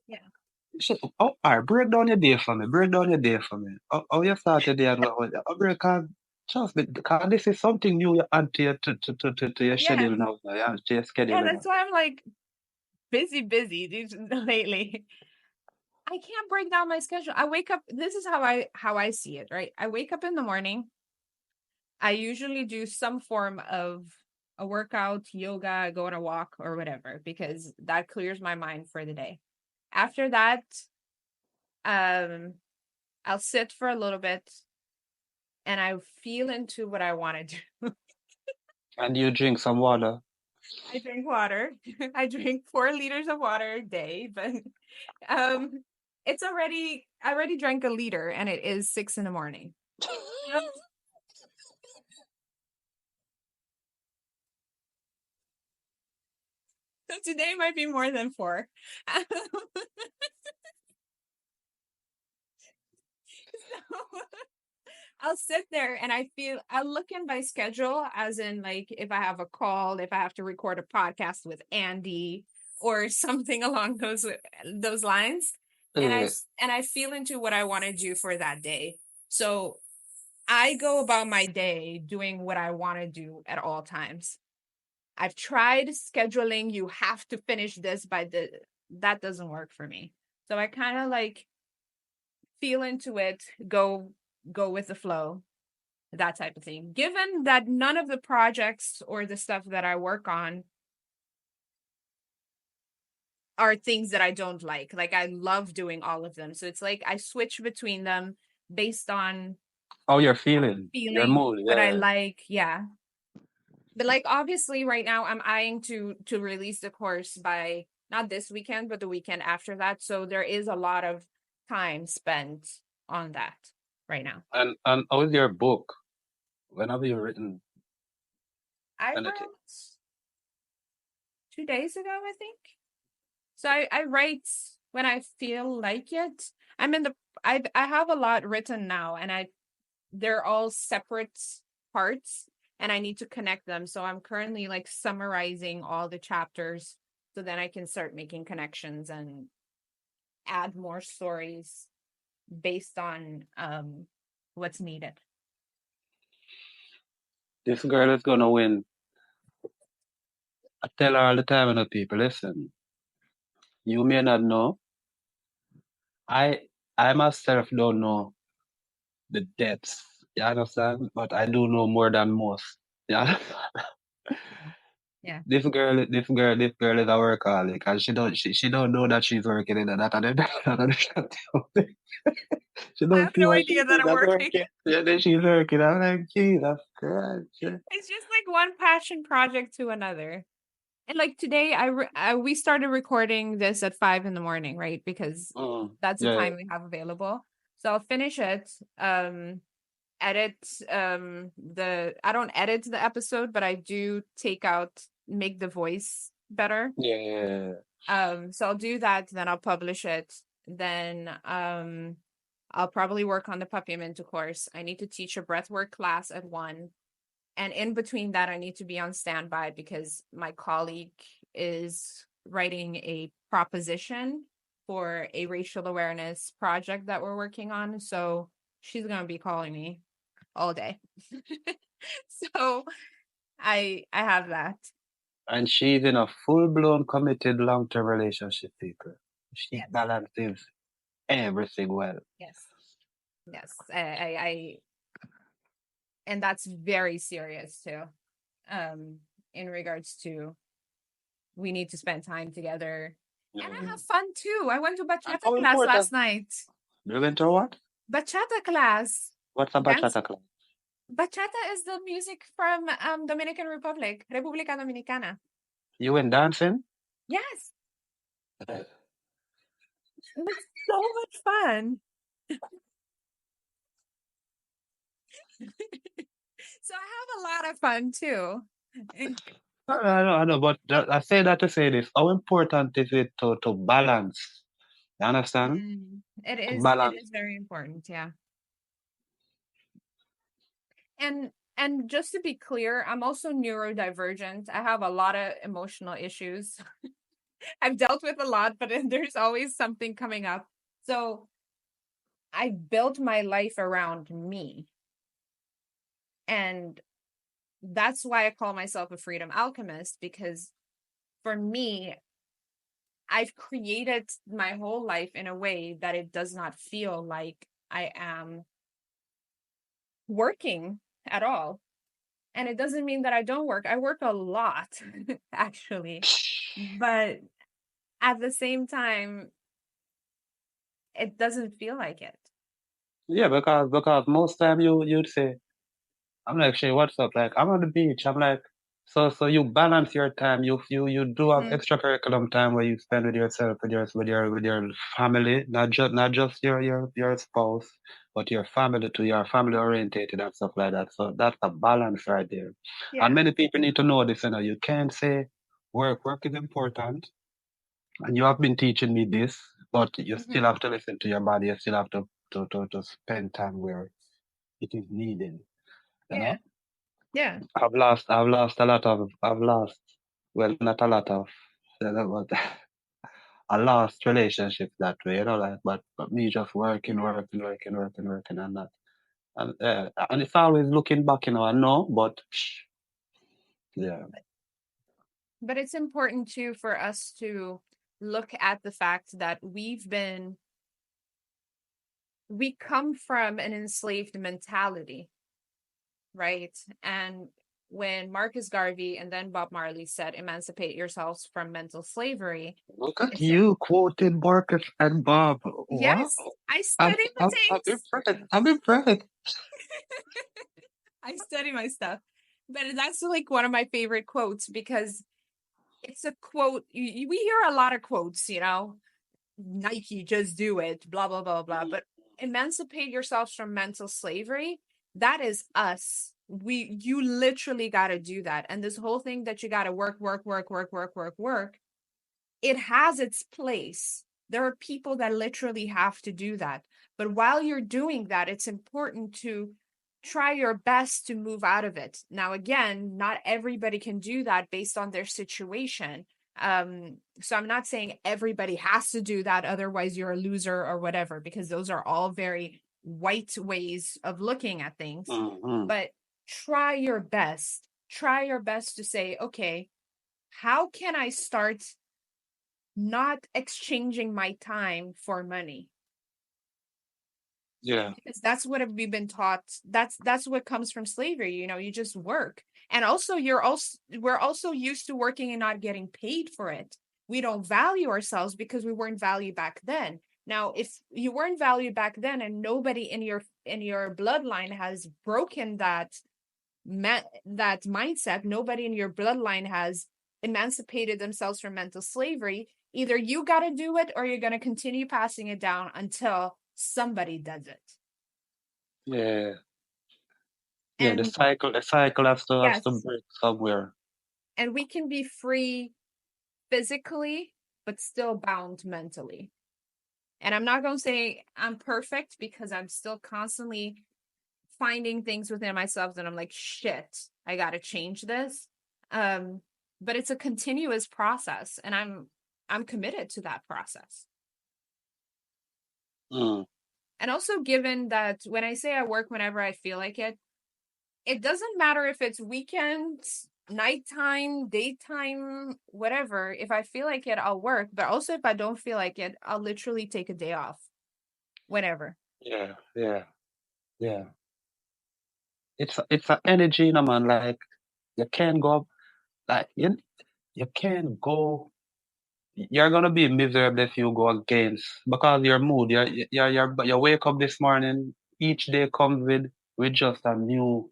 Yeah. So, oh, all right, break down your day for me. Break down your day for me. How you start your day and break on. Trust me, because this is something new you add to your to your Yeah. schedule now. Yeah, to your Yeah, schedule now. that's why I'm like busy lately. I can't break down my schedule. I wake up, this is how I see it, right? I wake up in the morning. I usually do some form of a workout, yoga, go on a walk or whatever because that clears my mind for the day. After that, um I'll sit for a little bit and I feel into what I want to do. And you drink some water. I drink water. I drink 4 liters of water a day, but um it's already I already drank a liter and it is 6 in the morning. So today might be more than 4. So I'll sit there and I'll look in my schedule, as in, like, if I have a call, if I have to record a podcast with Andy or something along those lines, and Yeah. I feel into what I want to do for that day. So I go about my day doing what I want to do at all times. I've tried scheduling, you have to finish this by that doesn't work for me. So I kind of like feel into it, go with the flow, that type of thing. Given that none of the projects or the stuff that I work on are things that I don't like I love doing all of them. So it's like I switch between them based on How you're feeling, your feeling mood, what I yeah. like. Yeah. But like obviously right now I'm eyeing to release the course by not this weekend, but the weekend after that. So there is a lot of time spent on that right now. And how is your book? When have you written I anything? wrote 2 days ago, I think. So I write when I feel like it. I'm in the I have a lot written now, and they're all separate parts, and I need to connect them. So I'm currently like summarizing all the chapters so then I can start making connections and add more stories based on what's needed. This girl is gonna win. I tell her all the time, people, listen, you may not know. I myself don't know the depths. You understand? But I do know more than most. Yeah. Yeah. This girl is a workaholic, and she don't know that she's working in that other She I don't have see no what she's idea that doing. I'm That's working. working. Yeah, then she's working. I'm like, Jesus Christ. Yeah. It's just like one passion project to another. And like today, we started recording this at 5 in the morning, right? Because that's the Yeah, yeah. time we have available. So I'll finish it, edit I don't edit the episode, but I do make the voice better. Yeah, yeah, So I'll do that, then I'll publish it. Then I'll probably work on the Papiamentu course. I need to teach a breathwork class at 1. And in between that, I need to be on standby because my colleague is writing a proposition for a racial awareness project that we're working on. So she's going to be calling me all day. So I have that. And she's in a full-blown committed long-term relationship, people. She Yes. balances everything well. Yes. Yes. And that's very serious too. In regards to we need to spend time together. And I have fun too. I went to And bachata how class important? last night. You went to what? Bachata class. What's a Dance. bachata club? Bachata is the music from Dominican Republic, República Dominicana. You went dancing? Yes. It was so much fun. So I have a lot of fun too. I know, but I say that to say this. How important is it to balance? You understand? It To is balance. very important, yeah. And just to be clear, I'm also neurodivergent. I have a lot of emotional issues. I've dealt with a lot, but there's always something coming up. So I built my life around me. And that's why I call myself a freedom alchemist, because for me, I've created my whole life in a way that it does not feel like I am working at all. And it doesn't mean that I don't work. I work a lot, actually. But at the same time, it doesn't feel like it. Yeah, because most time you'd say, I'm like, Shay, what's up? Like, I'm on the beach. I'm like, so you balance your time. You do have Mhm. extracurriculum time where you spend with yourself, with your family, not just your spouse, but your family too. You're family orientated and stuff like that. So that's a balance right there. And Yeah. many people need to know this. You can't say work is important, and you have been teaching me this, but you still Hmm. have to listen to your body. You still have to spend time where it is needed. You Yeah. know, Yeah. I've lost, well, not a lot of, but I lost relationships that way, you know, like, but me just working, Hmm. working, working, working, working, and that. And it's always looking back, you know, I know, but yeah, But it's important too for us to look at the fact that we come from an enslaved mentality, right? And when Marcus Garvey and then Bob Marley said, emancipate yourselves from mental slavery, look at it's you quoting Marcus and Bob. Wow. yes, I study my I'm things. impressed. I'm impressed. I study my stuff. But that's like one of my favorite quotes because it's a quote. We hear a lot of quotes, Nike, just do it, blah, blah, blah, blah. But emancipate yourselves from mental slavery, that is us. You literally got to do that. And this whole thing that you got to work, work, work, work, work, work, work, it has its place. There are people that literally have to do that. But while you're doing that, it's important to try your best to move out of it. Now, again, not everybody can do that based on their situation. So I'm not saying everybody has to do that, otherwise you're a loser or whatever, because those are all very white ways of looking at things. Hmm. But try your best. Try your best to say, okay, how can I start not exchanging my time for money? Yeah. Because that's what we've been taught. That's what comes from slavery. You just work. And also we're also used to working and not getting paid for it. We don't value ourselves because we weren't valued back then. Now, if you weren't valued back then and nobody in your bloodline has broken that mindset, nobody in your bloodline has emancipated themselves from mental slavery, either you got to do it or you're going to continue passing it down until somebody does it. Yeah. Yeah. The And cycle, the cycle has to yes, break somewhere. and we can be free physically but still bound mentally. And I'm not going to say I'm perfect because I'm still constantly finding things within myself that I'm like, shit, I got to change this. Um, but it's a continuous process, and I'm committed to that process. Mm. And also, given that when I say I work whenever I feel like it doesn't matter if it's weekends, nighttime, daytime, whatever. If I feel like it, I'll work. But also, if I don't feel like it, I'll literally take a day off whenever. Yeah. Yeah. Yeah. It's an energy, you know, man. Like you can't go up, like you can't go. You're gonna be miserable if you go against because your mood. You wake up this morning. Each day comes with just a new,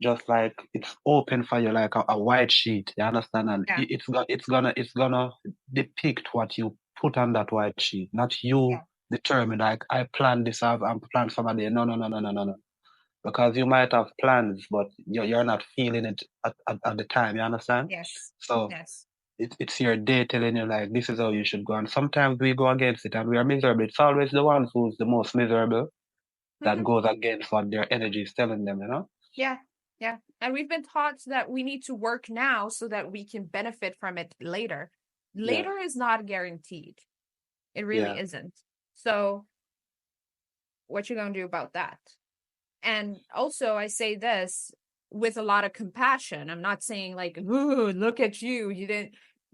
just like it's open for you like a white sheet. You understand? And Yeah. it's gonna depict what you put on that white sheet, not you Yeah. determine like I plan this. I'm planned for my day. No, no, no, no, no, no, no. Because you might have plans, but you're not feeling it at the time. You understand? Yes. So Yes. it's your day telling you like this is how you should go. And sometimes we go against it and we are miserable. It's always the ones who's the most miserable that Hmm. goes against what their energy is telling them, you know? Yeah. Yeah. And we've been taught that we need to work now so that we can benefit from it later. Yeah, Later is not guaranteed. It really yeah, isn't. So, what you going to do about that? And also, I say this with a lot of compassion. I'm not saying like, "Ooh, look at you. You didn't."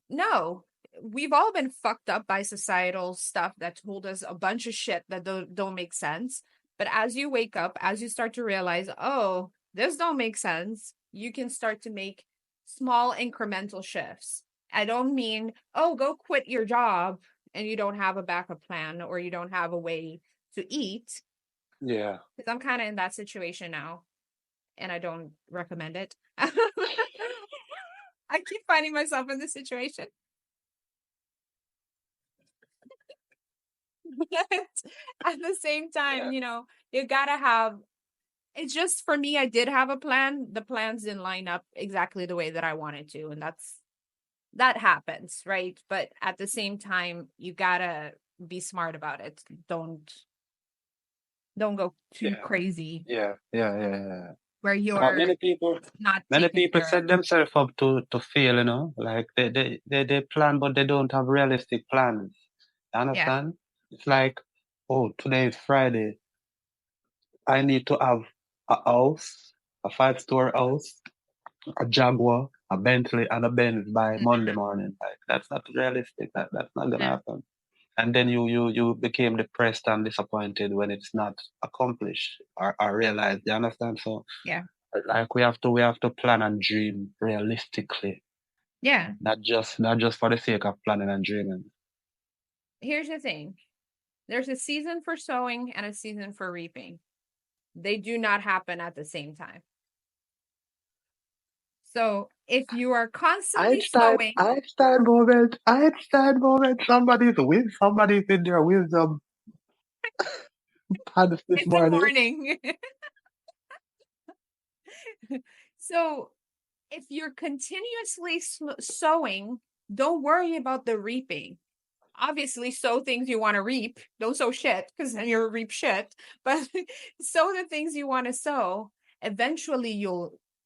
No, we've all been fucked up by societal stuff that told us a bunch of shit that don't make sense. But as you wake up, as you start to realize, oh, this don't make sense, you can start to make small incremental shifts. I don't mean, oh, go quit your job and you don't have a backup plan or you don't have a way to eat, yeah. because I'm kind of in that situation now and I don't recommend it. I keep finding myself in this situation. But at the same time, Yeah. you gotta have it's just for me, I did have a plan. The plans didn't line up exactly the way that I wanted to. And that happens, right? But at the same time, you gotta be smart about it. Don't go too Yeah, crazy yeah. where But you're not many taken people care of. set themselves up to fail, you know, like they plan, but they don't have realistic plans. You Yeah. understand? It's like, oh, today is Friday. I need to have a house, a five-story house, a Jaguar, a Bentley, and a Benz by Monday Mhm. morning. Like that's not realistic. That's not gonna Yeah. happen. And then you became depressed and disappointed when it's not accomplished or realized. You understand? So Yeah. like we have to plan and dream realistically, Yeah. not just for the sake of planning and dreaming. Here's the thing. There's a season for sowing and a season for reaping. They do not happen at the same time. So if you are constantly sowing Einstein moment. Somebody's in their wisdom pants this in the morning. morning, so if you're continuously sowing, don't worry about the reaping. Obviously, sow things you want to reap. Don't sow shit because then you'll reap shit. But sow the things you want to sow. Eventually,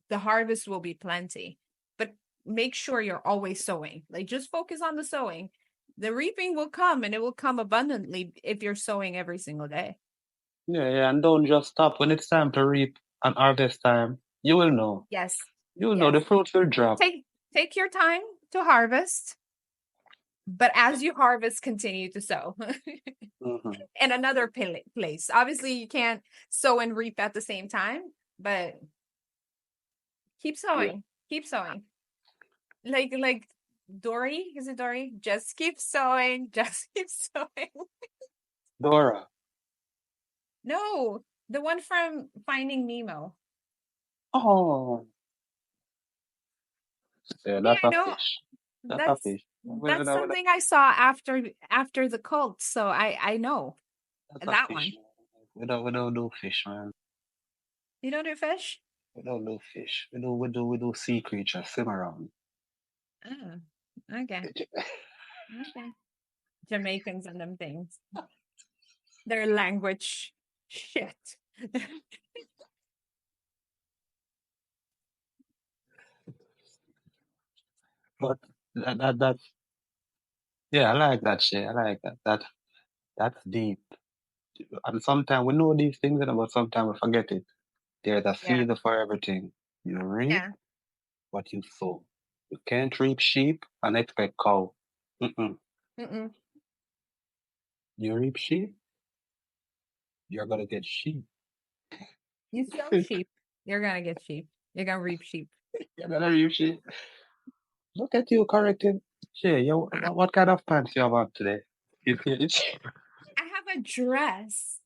the harvest will be plenty. But make sure you're always sowing. Like just focus on the sowing. The reaping will come and it will come abundantly if you're sowing every single day. Yeah, and don't just stop when it's time to reap and harvest time. You will know. Yes. You will know Yes. the fruits will drop. Take your time to harvest, but as you harvest, continue to sow. Hmm. In another place. Obviously, you can't sow and reap at the same time, but keep Yeah, sowing. Keep sowing. Like Dory, is it Dory? Just keep sowing. Just keep sowing. Dora. No, the one from Finding Nemo. Oh, yeah, Yeah, that's I a know. fish. That's a That's fish. that's something I saw after the cult. So I know That's a that fish, one. man. We don't do fish, man. You don't do fish? We don't do fish. We do sea creatures swim around. Oh, okay. Okay. Jamaicans and them things. Their language shit. But that's yeah, I like that shit. I like that. That's deep. And sometimes we know these things, but sometimes we forget it. There's a Yeah. season for everything. You reap Yeah. what you sow. You can't reap sheep and expect cow. Mm-mm. Mm-mm. You reap sheep, you're gonna get sheep. You sow You're sheep. You're gonna get sheep. You're gonna reap sheep. gonna reap sheep. Look at you correcting. Shit, what kind of pants you have on today? It's, I have a dress,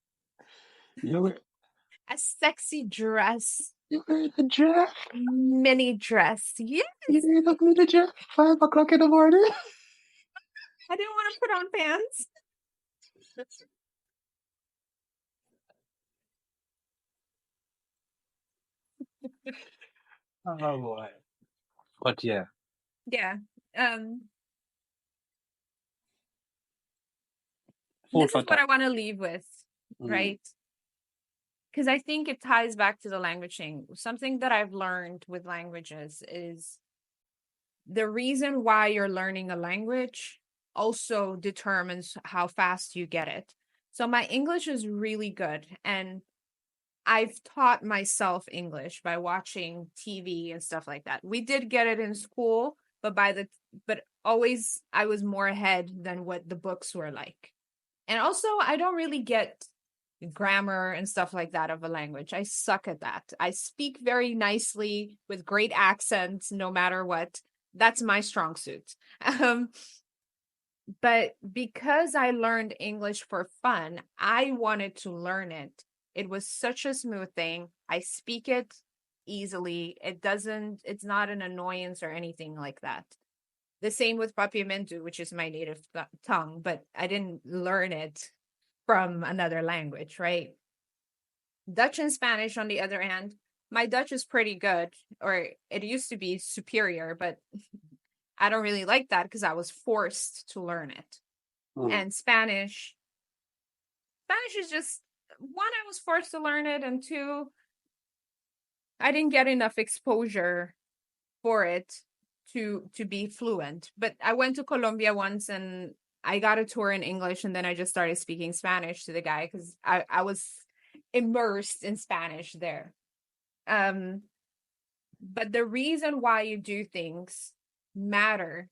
you a sexy dress, you wearing the dress? mini dress. Yes, You wearing the dress? 5 o'clock in the morning? I didn't want to put on pants. Oh boy. But yeah, Yeah. Um, food this for is what thought. I want to leave with, Mm, right? Because I think it ties back to the language thing. Something that I've learned with languages is the reason why you're learning a language also determines how fast you get it. So my English is really good, and I've taught myself English by watching TV and stuff like that. We did get it in school, but always I was more ahead than what the books were like. And also I don't really get grammar and stuff like that of a language. I suck at that. I speak very nicely with great accents no matter what. That's my strong suit. Um but because I learned English for fun, I wanted to learn it. It was such a smooth thing. I speak it easily. It's not an annoyance or anything like that. The same with Papiamentu, which is my native tongue, but I didn't learn it from another language, right? Dutch and Spanish, on the other hand, my Dutch is pretty good, or it used to be superior, but I don't really like that because I was forced to learn it. Mm. And Spanish is just, one, I was forced to learn it, and two, I didn't get enough exposure for it to be fluent. But I went to Colombia once and I got a tour in English, and then I just started speaking Spanish to the guy because I was immersed in Spanish there. But the reason why you do things matter,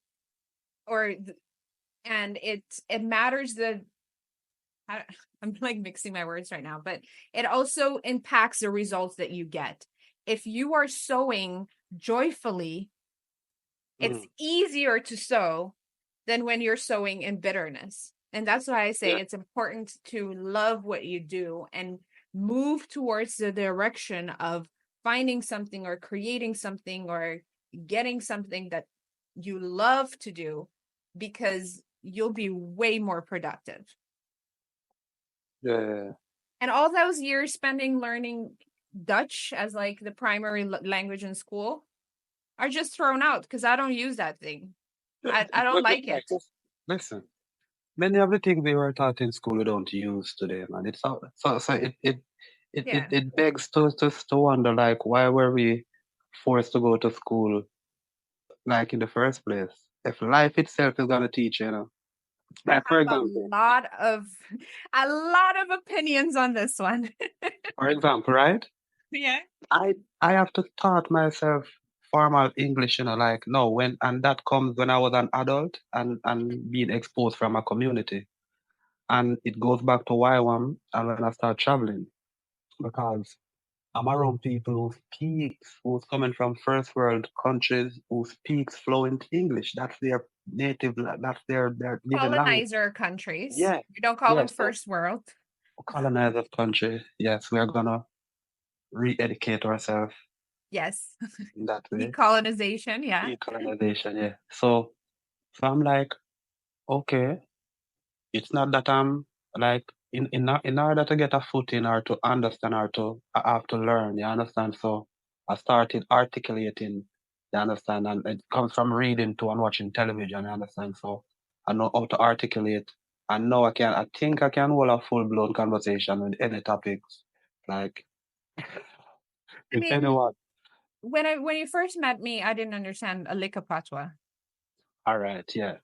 and it matters I'm like mixing my words right now, but it also impacts the results that you get. If you are sewing joyfully, it's Mm. easier to sew than when you're sewing in bitterness. And that's why I say Yeah. it's important to love what you do and move towards the direction of finding something or creating something or getting something that you love to do, because you'll be way more productive. Yeah. And all those years spending learning Dutch as like the primary language in school are just thrown out because I don't use that thing. I don't But like like, it. listen, many of the things we were taught in school we don't use today, man. It's so Yeah. it begs to wonder like why were we forced to go to school like in the first place? If life itself is gonna teach you, you know. I Like for have example, a lot of opinions on this one. right? Yeah. I I have to taught myself formal English, you know, like no when and that comes when I was an adult and being exposed from a community. And it goes back to why I'm and when I start traveling. Because I'm around people who's coming from first world countries who speaks fluent English. That's their native that's their living language. Colonizer countries. Yeah. We don't call them Yes. So first world. colonized country, yes, we're gonna re-educate ourselves Yes. in that way. Decolonization. Yeah. Decolonization, yeah. So I'm like, okay, it's not that I'm like in order to get a footing or to understand or to I have to learn, you understand? So I started articulating, you understand, and it comes from reading to and watching television, you understand? So I know how to articulate. And now I think I can hold a full blown conversation with any topics. Like I with mean, anyone. when you first met me, I didn't understand a lick of Patwah. All right, yeah.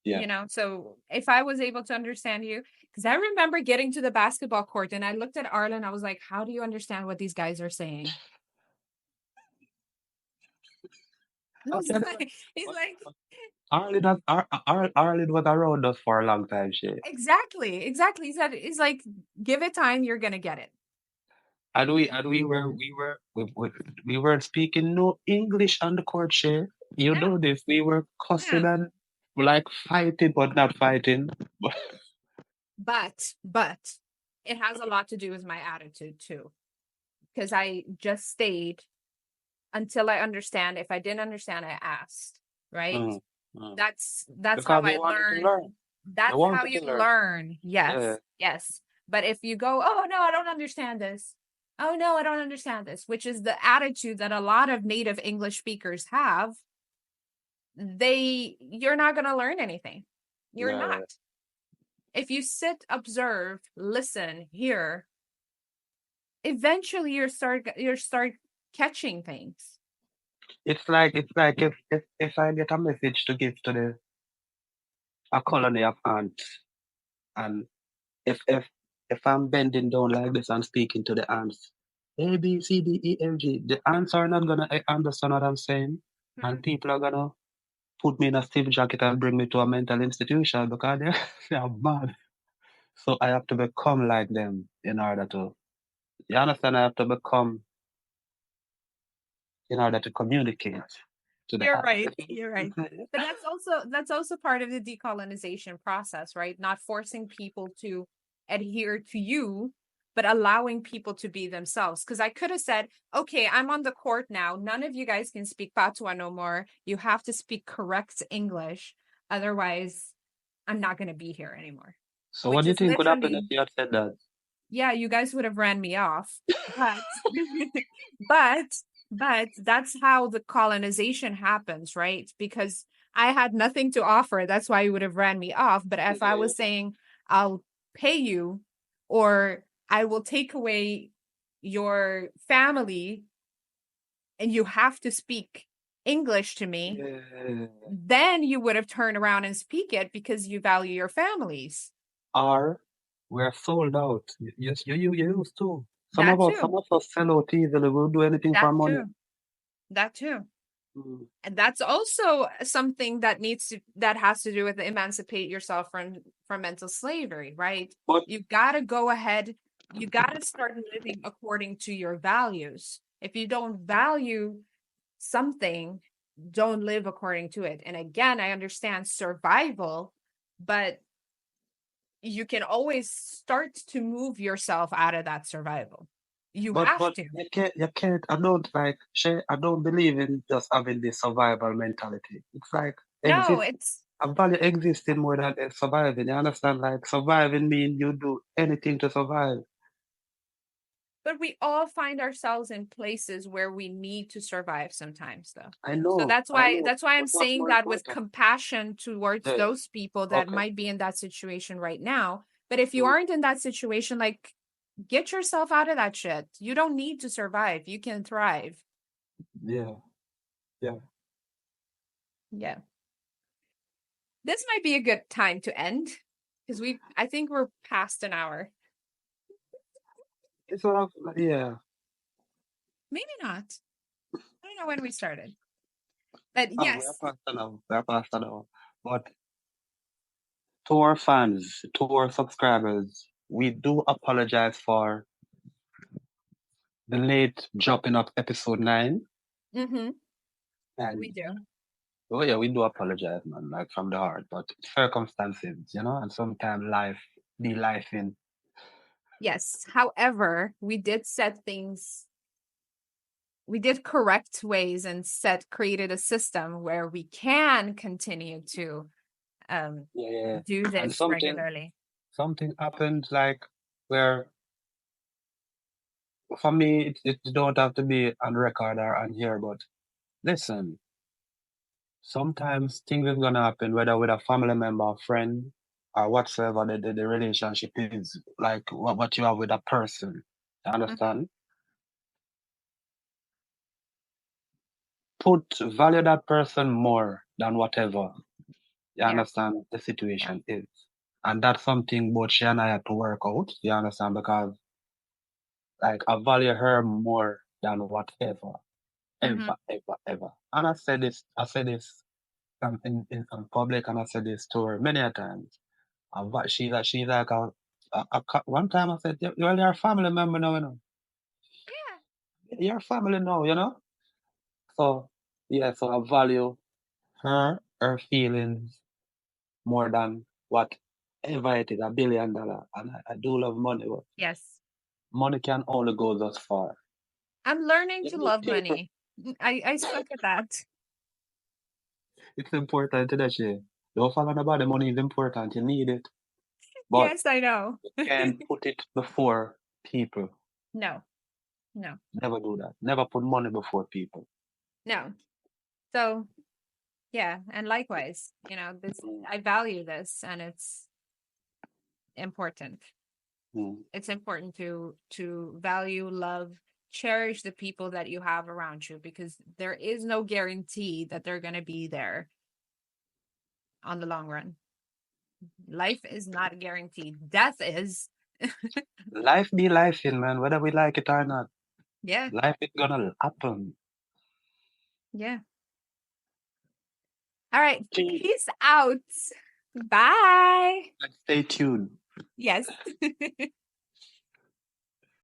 Yeah. So if I was able to understand you, because I remember getting to the basketball court and I looked at Arlen, I was like, how do you understand what these guys are saying? I I was tell you like, he's what, like, Arlen was around us for a long time, shit. exactly. He said, he's like, give it time, you're gonna get it. And we weren't speaking no English on the court, shit. You No, know this. We were cussing no. and like fighting, but not fighting. But it has a lot to do with my attitude too. Because I just stayed until I understand. If I didn't understand, I asked. Right? Mm, mm. That's how Because we I wanted to learned. learn. We That's how wanted you to learn. learn. Yeah. Yes, yes. But if you go, oh no, I don't understand this. Oh no, I don't understand this, which is the attitude that a lot of native English speakers have, you're not going to learn anything. You're Yeah. not. If you sit, observe, listen, hear, eventually you start catching things. It's like if I get a message to give to the a colony of ants and if I'm bending down like this and speaking to the ants, A, B, C, D, E, F, G, the ants are not gonna understand what I'm saying, and Mm-mm. people are gonna put me in a steel jacket and bring me to a mental institution because they're, they're mad. So I have to become like them in order to, you understand? I have to become in order to communicate to the You're ants. right. You're right. But that's also part of the decolonization process, right? Not forcing people to adhere to you, but allowing people to be themselves. Because I could have said, okay, I'm on the court now. None of you guys can speak Patwah no more. You have to speak correct English. Otherwise, I'm not going to be here anymore. So what Which do you is think would happen if literally, you had said that? yeah, you guys would have ran me off. But but but that's how the colonization happens, right? Because I had nothing to offer. That's why you would have ran me off. But if I Yeah. was saying, I'll pay you, or I will take away your family and you have to speak English to me, Yeah. then you would have turned around and speak it because you value your families. Or we're sold out. Yes, you used to. That too. Some of us sell out easily. We'll do anything for That money. too. That too. Mm. And that's also something that that has to do with emancipate yourself from mental slavery, right? But You got to go ahead, you got to start living according to your values. If you don't value something, don't live according to it. And again, I understand survival, but you can always start to move yourself out of that survival. You have but to. you can't. I don't like. I don't believe in just having this survival mentality. It's like No, exist. it's I value existing more than surviving. You understand? Like surviving means you do anything to survive. but we all find ourselves in places where we need to survive sometimes though. So I know. that's why I'm But what's saying more that with important? compassion towards Yeah. those people that Okay. might be in that situation right now. But if you Mm. aren't in that situation, like, get yourself out of that shit. You don't need to survive, you can thrive. Yeah. Yeah. Yeah, this might be a good time to end because I think we're past an hour. It's sort of yeah. Maybe not. I don't know when we started, but Oh, we are yes. past now. We are past now. But to our fans, to our subscribers, we do apologize for the late dropping of episode 9. Mm-hmm. We And do. oh yeah, we do apologize, man, like from the heart. But circumstances, and sometimes life be life in. Yes. However, we did correct ways and created a system where we can continue to um, Yeah, yeah. do And this regularly. something happened like where for me it don't have to be on record or on here, but listen, sometimes things is gonna happen whether with a family member, friend, or whatsoever the relationship is, like what you have with a person. You Mhm. understand? Value that person more than whatever you Yeah. understand the Yeah. situation is. And that's something both she and I had to work out, you understand? Because like I value her more than whatever, Hmm. ever. And I said this in public, and I said this to her many a times. She's like one time I said, well, you're a family member now, Yeah. You're a family now, So yeah, so I value her feelings more than whatever it is, $1 billion. And I do love money, but Yes. money can only go thus far. I'm learning You to need love people. money. I suck at that. It's important that you don't follow nobody. Money is important. You need it, but Yes, I know. you can't put it before people. No, no, Never do that. Never put money before people. no. So yeah, and likewise, this Mm, I value this, and it's important. mm. It's important to value, love, cherish the people that you have around you because there is no guarantee that they're going to be there on the long run. Life is not guaranteed. Death is. Life be life, man. Whether we like it or not, Yeah. life is gonna happen. Yeah. All right. Gee, Peace out. Bye. stay tuned. Yes.